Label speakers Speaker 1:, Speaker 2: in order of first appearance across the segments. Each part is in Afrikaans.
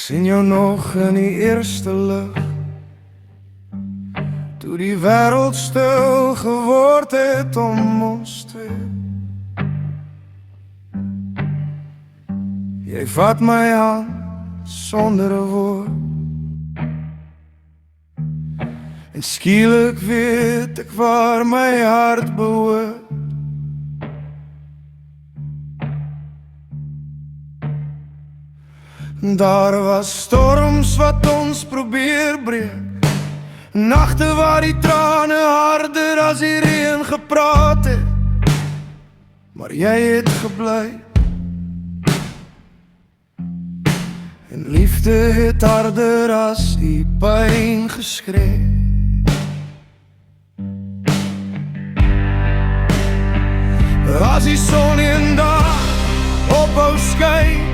Speaker 1: sien jou nog in die eerste lig, toe die wêreld stil geword het om ons twee. Jy vat my hand sonder 'n woord, en skielik weet ek waar my hart behoort. Daar was storms wat ons probeer breek, nagte waar die trane harder as die reën gepraat het, maar jy het gebly. En liefde het harder as die pyn geskree. As die son eendag ophou skyn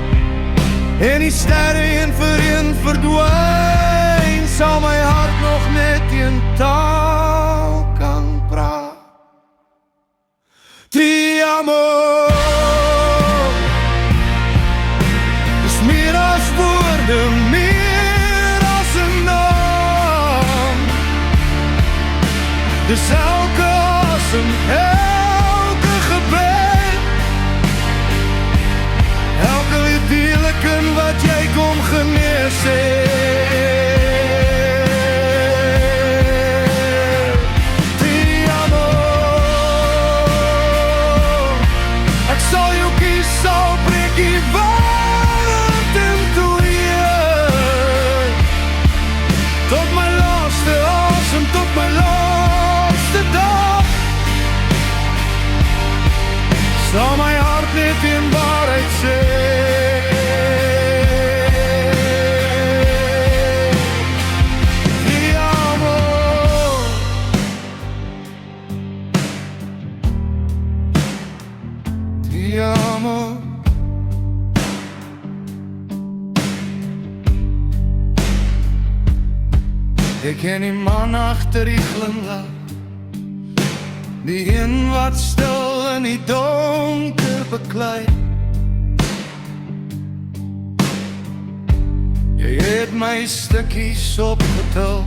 Speaker 1: en die sterre een vir een verdwyn, sal my hart nog net een taal kan praat. Te amo. Dis meer as woorde, meer as 'n naam. Dis elke asem, elke gebed, elke littekens wat jy kom genees het. Te amo. Ek sal jou kies, sal breek die wêreld in tweeën, tot my laaste asem, tot my laaste dag. Sal my hart net in waarheid sê. Ek ken die man agter die glimlach, die een wat stil in die donker beklei. Jy het my stukkies opgetel,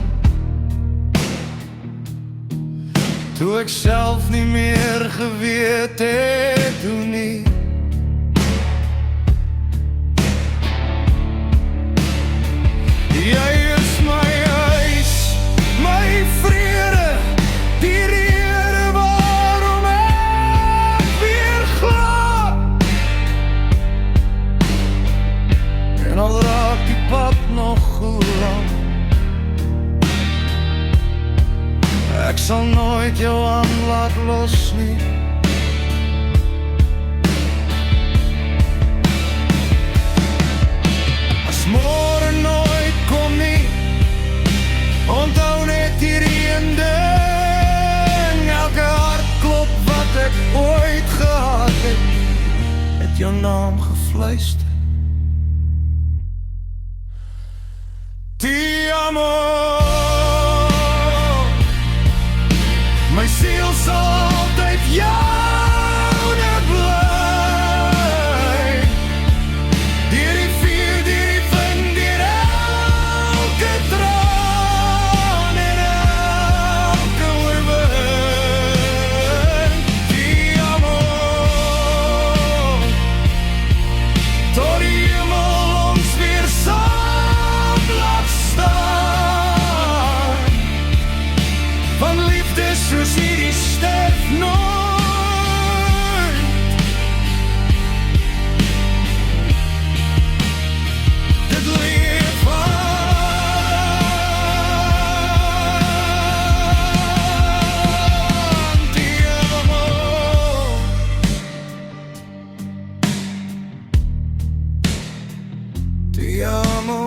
Speaker 1: toe ek self nie meer geweet het hoe nie. Jy is my huis, my vrede, die rede waarom ek weer glo. En al raak die pad nog goed lang, ek sal nooit jou aan laat los nie. As môre nooit kom nie, onthou net hierdie een ding. Elke hartklop wat ek ooit gehad het jou naam gefluister. Te amo. My siel sal altyd joune bly. Deur die vuur, deur die wind, deur elke traan en elke oorwin. Te amo. Tot die hemel ons weer saam laat staan. Van liefde soos hierdie sterf nooit. Dit leef aan. Te amo. Te amo.